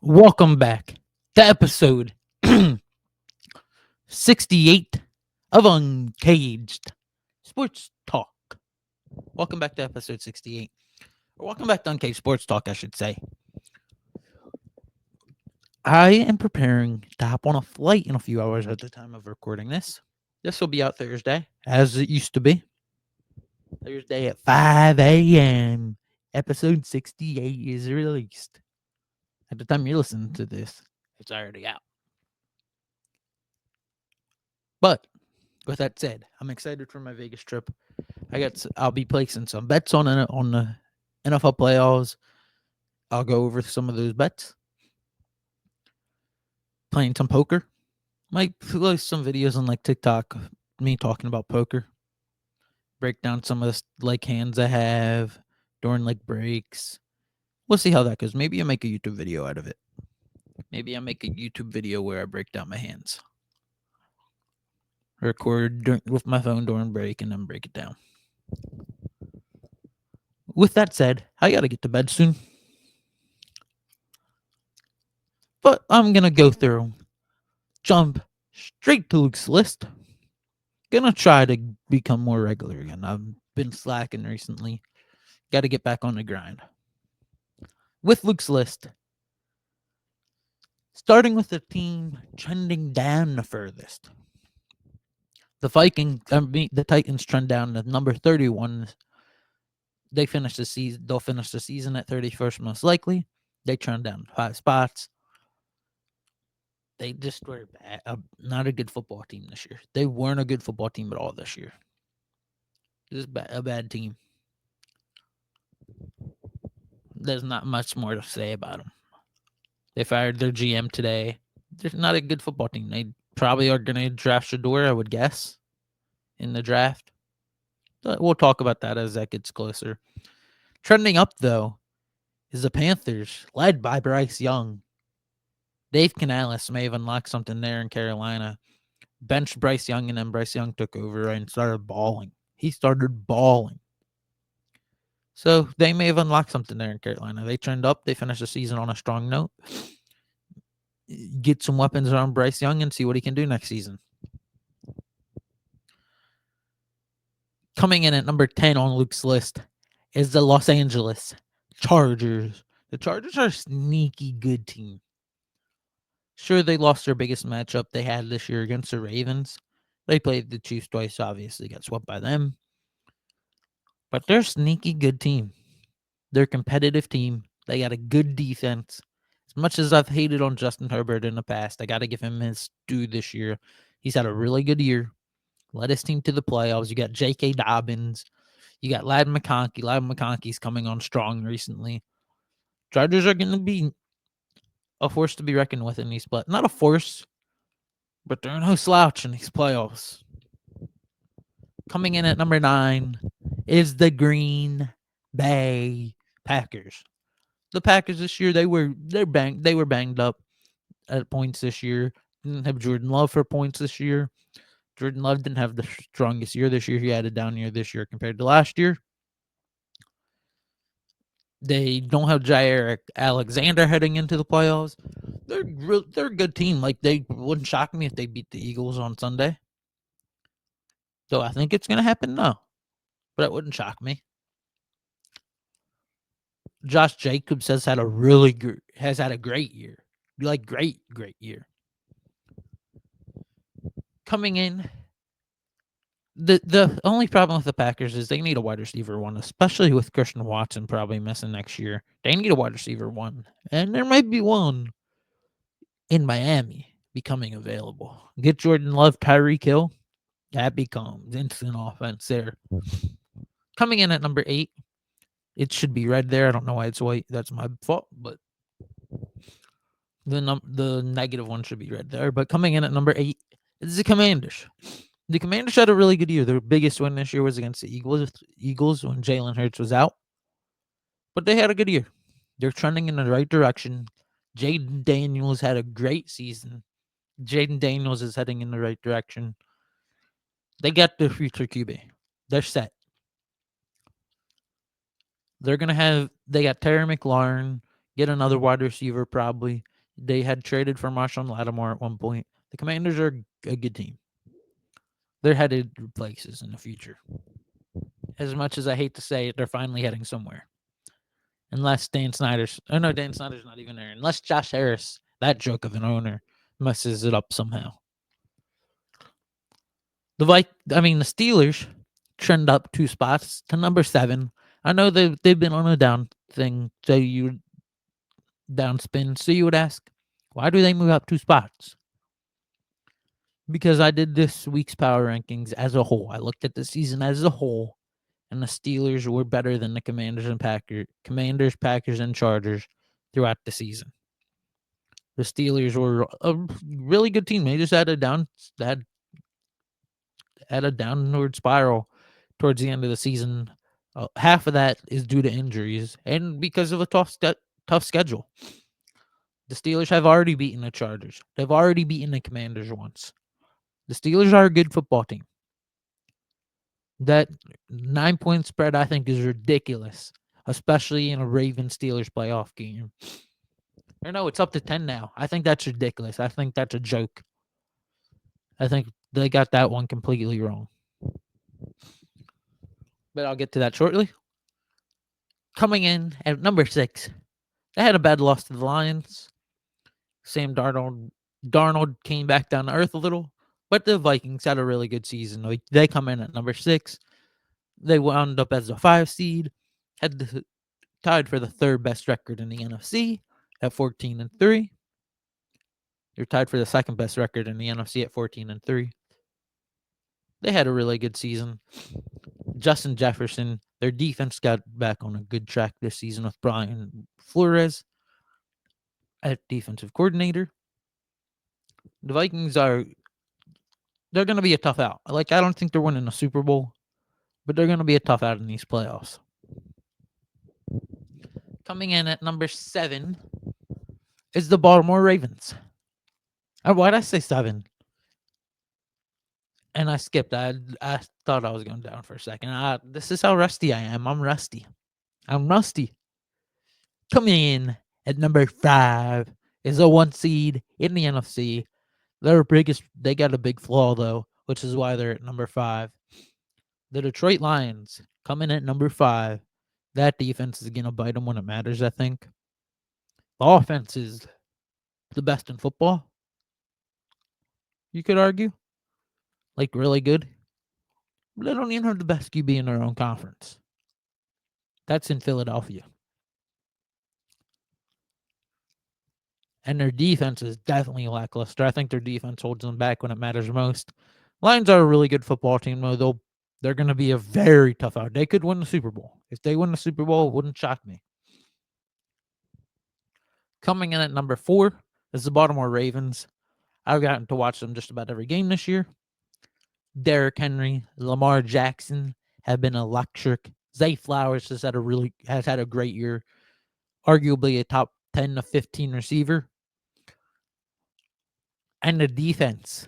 Welcome back to episode 68 of Uncaged Sports Talk. Welcome back to episode 68. Or welcome back to Uncaged Sports Talk, I should say. I am preparing to hop on a flight in a few hours at the time of recording this. This will be out Thursday, as it used to be. Thursday at 5 a.m. Episode 68 is released. At the time you're listening to this, it's already out. But with that said, I'm excited for my Vegas trip. I'll be placing some bets on the NFL playoffs. I'll go over some of those bets. Playing some poker. Might post some videos on like TikTok, me talking about poker. Break down some of the hands I have during breaks. We'll see how that goes. Maybe I make a YouTube video out of it. Maybe I make a YouTube video where I break down my hands. Record with my phone during break and then break it down. With that said, I gotta get to bed soon. But I'm gonna go through, jump straight to Luke's list. Gonna try to become more regular again. I've been slacking recently. Gotta get back on the grind. With Luke's list, starting with the team trending down the furthest. The Titans trend down to number 31. They'll finish the season at 31st most likely. They trend down 5 spots. They just were not a good football team this year. They weren't a good football team at all this year. This is a bad team. There's not much more to say about them. They fired their GM today. They're not a good football team. They probably are going to draft Shador, I would guess, in the draft. But we'll talk about that as that gets closer. Trending up, though, is the Panthers, led by Bryce Young. Dave Canales may have unlocked something there in Carolina. Benched Bryce Young, and then Bryce Young took over and started balling. He started balling. So they may have unlocked something there in Carolina. They trend up. They finish the season on a strong note. Get some weapons around Bryce Young and see what he can do next season. Coming in at number 10 on Luke's list is the Los Angeles Chargers. The Chargers are a sneaky good team. Sure, they lost their biggest matchup they had this year against the Ravens. They played the Chiefs twice, obviously got swept by them. But they're a sneaky good team. They're a competitive team. They got a good defense. As much as I've hated on Justin Herbert in the past, I got to give him his due this year. He's had a really good year. Led his team to the playoffs. You got J.K. Dobbins. You got Ladd McConkey. Ladd McConkey's coming on strong recently. Chargers are going to be a force to be reckoned with in these playoffs. Not a force, but they're no slouch in these playoffs. Coming in at number 9 is the Green Bay Packers. The Packers this year, they were banged up at points this year. Didn't have Jordan Love for points this year. Jordan Love didn't have the strongest year this year. He had a down year this year compared to last year. They don't have Jair Alexander heading into the playoffs. They're a good team. They wouldn't shock me if they beat the Eagles on Sunday. So I think it's going to happen? No. But it wouldn't shock me. Josh Jacobs has had a great year. Great year. Coming in, the only problem with the Packers is they need a wide receiver one, especially with Christian Watson probably missing next year. They need a wide receiver one, and there might be one in Miami becoming available. Get Jordan Love, Tyreek Hill, that becomes instant offense there. Coming in at number 8, it should be red there. I don't know why it's white. That's my fault, but the negative one should be red there. But coming in at number 8 is the Commanders. The Commanders had a really good year. Their biggest win this year was against the Eagles when Jalen Hurts was out. But they had a good year. They're trending in the right direction. Jaden Daniels had a great season. Jaden Daniels is heading in the right direction. They got their future QB. They're set. They got Terry McLaurin, get another wide receiver probably. They had traded for Marshawn Lattimore at one point. The Commanders are a good team. They're headed places in the future. As much as I hate to say it, they're finally heading somewhere. Unless Dan Snyder's, oh no, Dan Snyder's not even there. Unless Josh Harris, that joke of an owner, messes it up somehow. The Steelers trend up 2 spots to number 7. I know they've been on a down thing, so you downspin. So you would ask, why do they move up 2 spots? Because I did this week's power rankings as a whole. I looked at the season as a whole, and the Steelers were better than the Commanders, Packers, and Chargers throughout the season. The Steelers were a really good team. They just had a downward spiral towards the end of the season. Half of that is due to injuries and because of a tough schedule. The Steelers have already beaten the Chargers. They've already beaten the Commanders once. The Steelers are a good football team. That 9-point spread, I think, is ridiculous, especially in a Ravens-Steelers playoff game. Or no, it's up to 10 now. I think that's ridiculous. I think that's a joke. I think they got that one completely wrong. But I'll get to that shortly. Coming in at number 6, they had a bad loss to the Lions. Sam Darnold came back down to earth a little, but the Vikings had a really good season. They come in at number 6. They wound up as a 5 seed, tied for the 3rd best record in the NFC at 14-3. They're tied for the 2nd best record in the NFC at 14-3. They had a really good season. Justin Jefferson, their defense got back on a good track this season with Brian Flores at defensive coordinator. The Vikings they're going to be a tough out. I don't think they're winning a Super Bowl, but they're going to be a tough out in these playoffs. Coming in at number 7 is the Baltimore Ravens. Why'd I say 7? And I skipped. I thought I was going down for a second. This is how rusty I am. I'm rusty. Coming in at number 5 is a 1 seed in the NFC. They got a big flaw, though, which is why they're at number 5. The Detroit Lions come in at number 5. That defense is going to bite them when it matters, I think. The offense is the best in football, you could argue. Really good. But they don't even have the best QB in their own conference. That's in Philadelphia. And their defense is definitely lackluster. I think their defense holds them back when it matters most. Lions are a really good football team, though. They're going to be a very tough out. They could win the Super Bowl. If they win the Super Bowl, it wouldn't shock me. Coming in at number 4 is the Baltimore Ravens. I've gotten to watch them just about every game this year. Derrick Henry, Lamar Jackson have been electric. Zay Flowers has had a great year. Arguably a top 10 to 15 receiver. And the defense,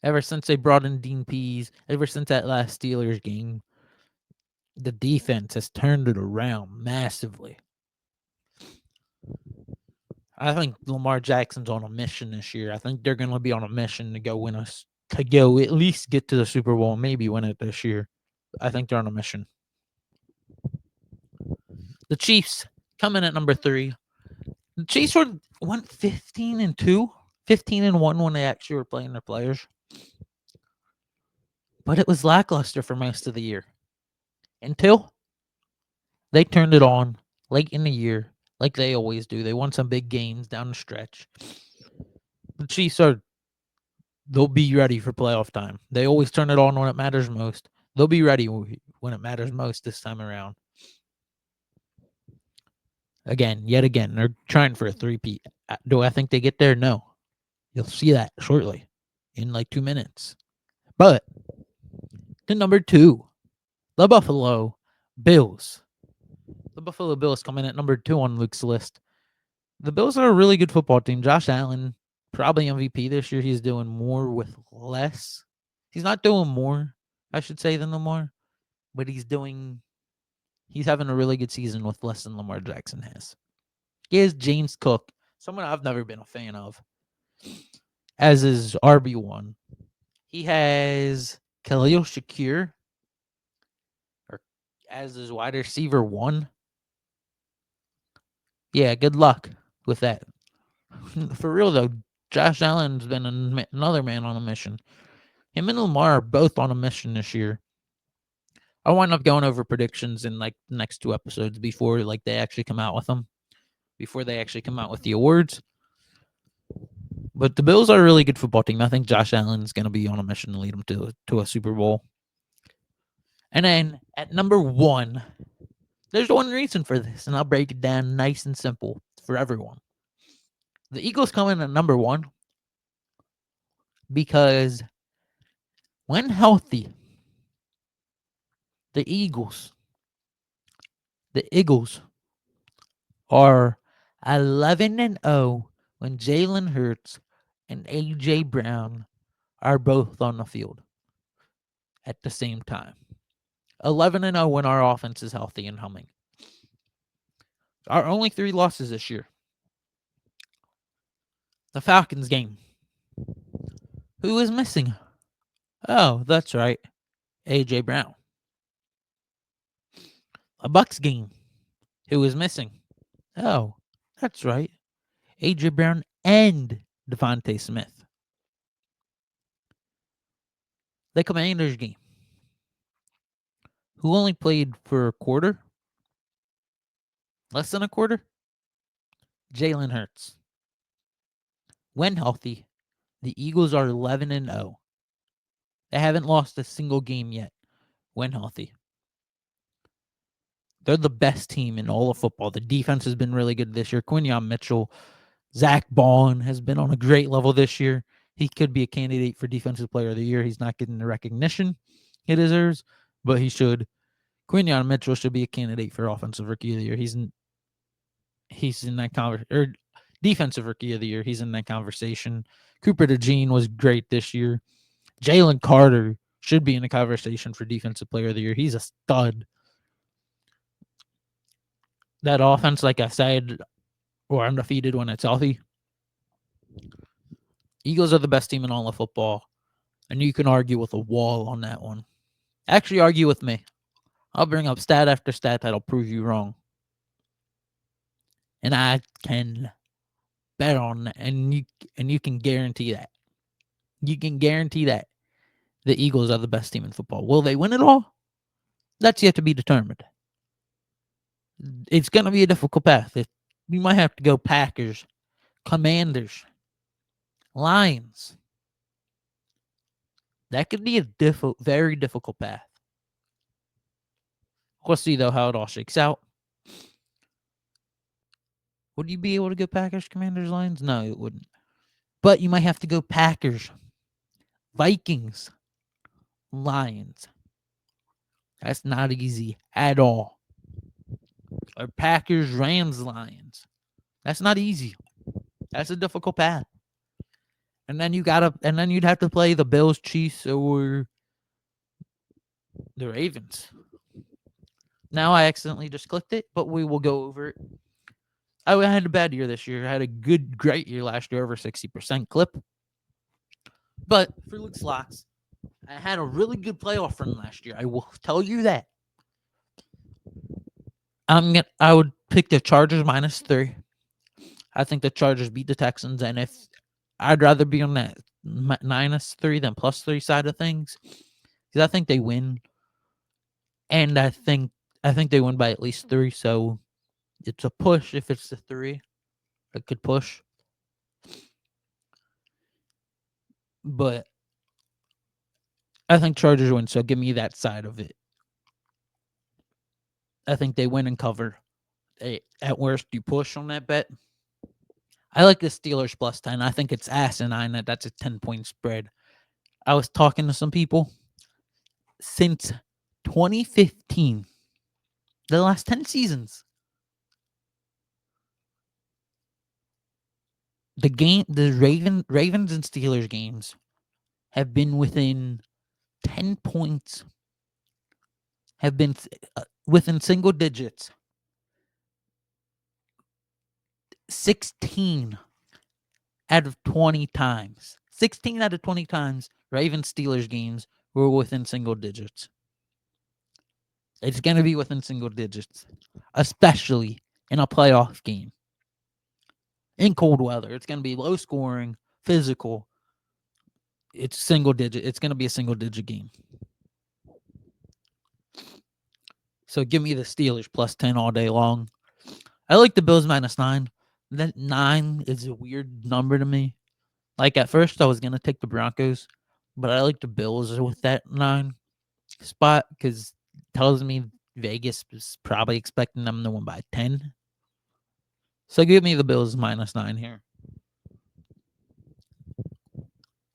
ever since they brought in Dean Pease, ever since that last Steelers game, the defense has turned it around massively. I think Lamar Jackson's on a mission this year. I think they're going to be on a mission to go at least get to the Super Bowl, maybe win it this year. I think they're on a mission. The Chiefs come in at number 3. The Chiefs went 15-2, 15-1 when they actually were playing their players. But it was lackluster for most of the year. Until they turned it on late in the year, like they always do. They won some big games down the stretch. The Chiefs they'll be ready for playoff time. They always turn it on when it matters most. They'll be ready when it matters most this time around. Yet again, they're trying for a 3-peat. Do I think they get there? No. You'll see that shortly in 2 minutes. But to number 2, the Buffalo Bills. The Buffalo Bills come in at number 2 on Luke's list. The Bills are a really good football team. Josh Allen, probably MVP this year. He's doing more with less. He's not doing more, I should say, than Lamar, but he's having a really good season with less than Lamar Jackson has. He has James Cook, someone I've never been a fan of, as his RB1. He has Khalil Shakir or as his wide receiver 1. Yeah, good luck with that. For real, though, Josh Allen's been another man on a mission. Him and Lamar are both on a mission this year. I'll wind up going over predictions in like the next 2 episodes before like they actually come out with them, before they actually come out with the awards. But the Bills are a really good football team. I think Josh Allen's going to be on a mission to lead them to a Super Bowl. And then at number 1, there's one reason for this, and I'll break it down nice and simple for everyone. The Eagles come in at number 1 because when healthy, the Eagles are 11-0 when Jalen Hurts and A.J. Brown are both on the field at the same time. 11-0 when our offense is healthy and humming. Our only 3 losses this year. The Falcons game. Who is missing? Oh, that's right. A.J. Brown. A Bucks game. Who is missing? Oh, that's right. A.J. Brown and Devontae Smith. The Commanders game. Who only played for a quarter? Less than a quarter? Jalen Hurts. When healthy, the Eagles are 11-0. They haven't lost a single game yet when healthy. They're the best team in all of football. The defense has been really good this year. Quinyon Mitchell, Zach Bond has been on a great level this year. He could be a candidate for Defensive Player of the Year. He's not getting the recognition he deserves, but he should. Quinyon Mitchell should be a candidate for Offensive Rookie of the Year. He's in that or Defensive Rookie of the Year. He's in that conversation. Cooper DeJean was great this year. Jalen Carter should be in the conversation for Defensive Player of the Year. He's a stud. That offense, like I said, or undefeated when it's healthy. Eagles are the best team in all of football, and you can argue with a wall on that one. Actually, argue with me. I'll bring up stat after stat that'll prove you wrong. And I can bet on that, and you can guarantee that. You can guarantee that the Eagles are the best team in football. Will they win it all? That's yet to be determined. It's going to be a difficult path. You might have to go Packers, Commanders, Lions. That could be a very difficult path. We'll see, though, how it all shakes out. Would you be able to go Packers, Commanders, Lions? No, it wouldn't. But you might have to go Packers, Vikings, Lions. That's not easy at all. Or Packers, Rams, Lions. That's not easy. That's a difficult path. And then you'd have to play the Bills, Chiefs, or the Ravens. Now I accidentally just clicked it, but we will go over it. I had a bad year this year. I had a great year last year, over 60% clip. But for Luke's Locks, I had a really good playoff run last year. I will tell you that. I would pick the Chargers -3. I think the Chargers beat the Texans, and if I'd rather be on that -3 than +3 side of things, because I think they win, and I think they win by at least 3. So it's a push if it's the 3. It could push, but I think Chargers win. So give me that side of it. I think they win and cover. At worst, you push on that bet. I like the Steelers +10. I think it's asinine that that's a 10-point spread. I was talking to some people. Since 2015, the last 10 seasons, the Ravens and Steelers games have been within 10 points, have been within single digits 16 out of 20 times. 16 out of 20 times, Ravens-Steelers games were within single digits. It's going to be within single digits, especially in a playoff game. In cold weather, it's going to be low scoring, physical. It's single digit. It's going to be a single digit game. So give me the Steelers plus 10 all day long. I like the Bills minus 9. That 9 is a weird number to me. Like at first I was going to take the Broncos, but I like the Bills with that 9 spot because it tells me Vegas is probably expecting them to win by 10. So give me the Bills minus 9 here.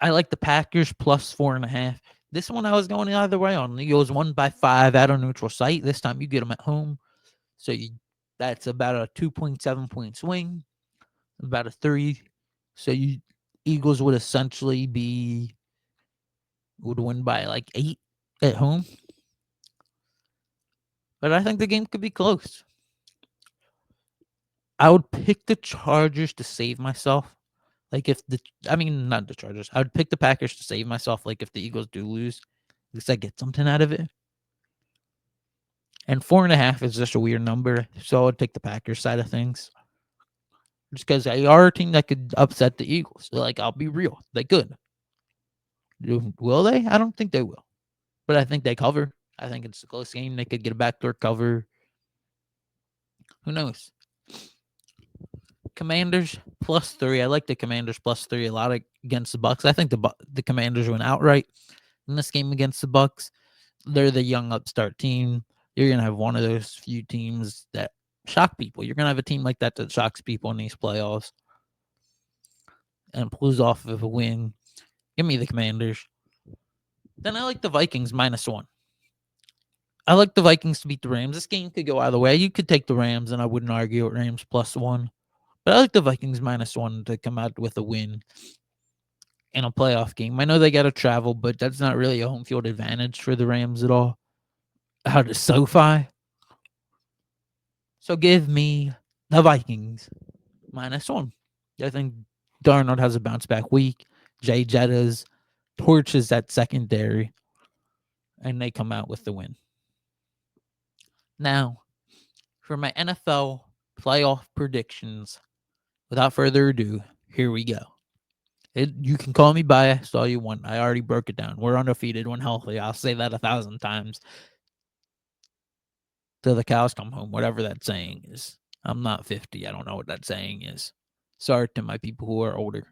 I like the Packers plus 4.5. This one I was going the other way on. The Eagles won by 5 at a neutral site. This time you get them at home. So that's about a 2.7 point swing, about a 3. So Eagles would essentially would win by like 8 at home. But I think the game could be close. I would pick the Chargers to save myself. Like not the Chargers. I would pick the Packers to save myself. Like if the Eagles do lose, at least I get something out of it. And 4.5 is just a weird number, so I would take the Packers side of things. Just because they are a team that could upset the Eagles. So, like, I'll be real, they could. Will they? I don't think they will, but I think they cover. I think it's a close game. They could get a backdoor cover. Who knows? Commanders plus 3. I like the Commanders plus 3 a lot against the Bucks. I think the Commanders win outright in this game against the Bucks. They're the young upstart team. You're gonna have one of those few teams that shock people. You're gonna have a team like that shocks people in these playoffs and pulls off of a win. Give me the Commanders. Then I like the Vikings minus 1. I like the Vikings to beat the Rams. This game could go either way. You could take the Rams, and I wouldn't argue with Rams plus 1. But I like the Vikings minus 1 to come out with a win in a playoff game. I know they got to travel, but that's not really a home field advantage for the Rams at all. Out of SoFi. So give me the Vikings minus 1. I think Darnold has a bounce back week. Jay Jettas torches that secondary, and they come out with the win. Now, for my NFL playoff predictions, without further ado, here we go. You can call me biased all you want. I already broke it down. We're undefeated when healthy. I'll say that 1,000 times till the cows come home, whatever that saying is. I'm not 50. I don't know what that saying is. Sorry to my people who are older.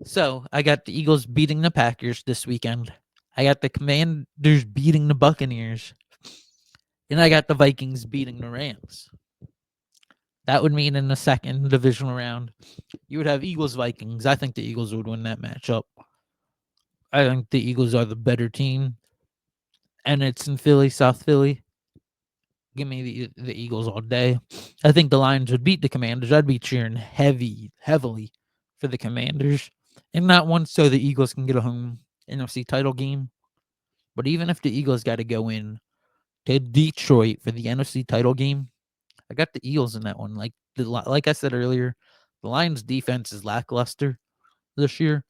So, I got the Eagles beating the Packers this weekend. I got the Commanders beating the Buccaneers. And I got the Vikings beating the Rams. That would mean in the second divisional round, you would have Eagles-Vikings. I think the Eagles would win that matchup. I think the Eagles are the better team. And it's in Philly, South Philly. Give me the Eagles all day. I think the Lions would beat the Commanders. I'd be cheering heavily for the Commanders. And not one so the Eagles can get a home NFC title game. But even if the Eagles got to go in to Detroit for the NFC title game, I got the Eagles in that one. Like I said earlier, the Lions' defense is lackluster this year.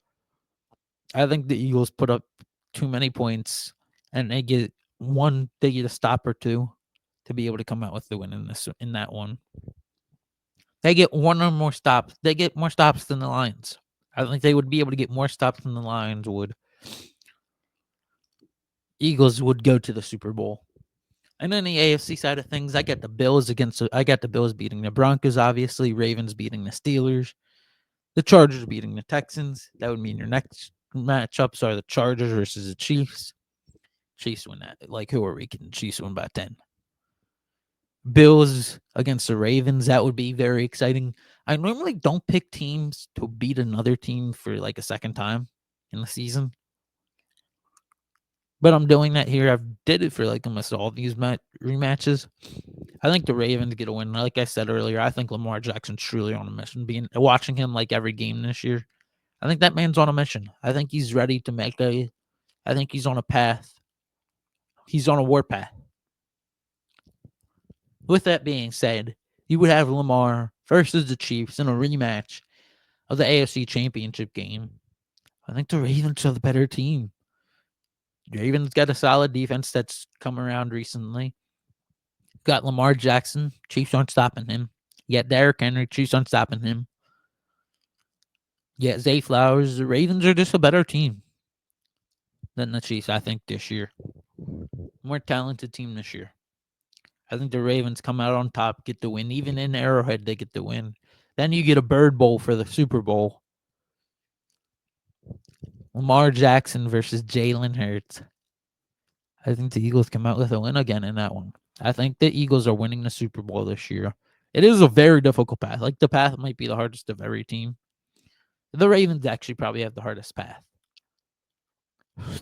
I think the Eagles put up too many points, and they get a stop or two to be able to come out with the win in that one. They get one or more stops. They get more stops than the Lions. I think they would be able to get more stops than the Lions would. Eagles would go to the Super Bowl. And then the AFC side of things, I got the Bills beating the Broncos, obviously. Ravens beating the Steelers. The Chargers beating the Texans. That would mean your next matchups are the Chargers versus the Chiefs. Chiefs win that. Like, who are we kidding? Chiefs win by 10. Bills against the Ravens. That would be very exciting. I normally don't pick teams to beat another team for like a second time in the season. But I'm doing that here. I've did it for like almost all these rematches. I think the Ravens get a win. Like I said earlier, I think Lamar Jackson's truly on a mission. Watching him like every game this year, I think that man's on a mission. I think he's ready to I think he's on a path. He's on a warpath. With that being said, You would have Lamar versus the Chiefs in a rematch of the AFC Championship game. I think the Ravens are the better team. Ravens got a solid defense that's come around recently. Got Lamar Jackson. Chiefs aren't stopping him. Yet Derrick Henry. Chiefs aren't stopping him. Yet Zay Flowers. The Ravens are just a better team than the Chiefs, I think, this year. More talented team this year. I think the Ravens come out on top, get the win. Even in Arrowhead, they get the win. Then you get a Bird Bowl for the Super Bowl. Lamar Jackson versus Jalen Hurts. I think the Eagles come out with a win again in that one. I think the Eagles are winning the Super Bowl this year. It is a very difficult path. Like, the path might be the hardest of every team. The Ravens actually probably have the hardest path.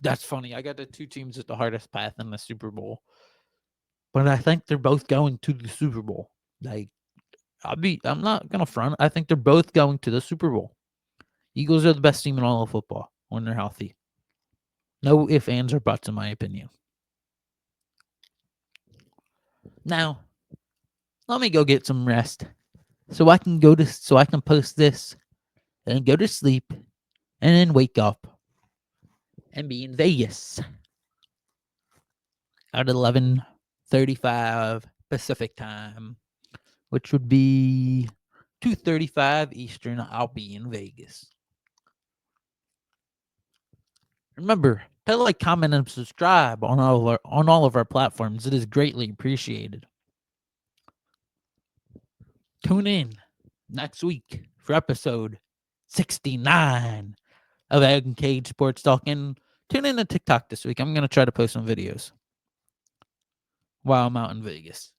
That's funny. I got the two teams with the hardest path in the Super Bowl. But I think they're both going to the Super Bowl. Like, I'm not gonna front. I think they're both going to the Super Bowl. Eagles are the best team in all of football when they're healthy. No ifs, ands, or buts, in my opinion. Now, let me go get some rest, so I can post this and go to sleep, and then wake up and be in Vegas at 11:35 Pacific time, which would be 2:35 Eastern. I'll be in Vegas. Remember to like, comment, and subscribe on all of our platforms. It is greatly appreciated. Tune in next week for episode 69 of Egg and Cage Sports Talk, and tune in to TikTok this week. I'm gonna try to post some videos while I'm out in Vegas.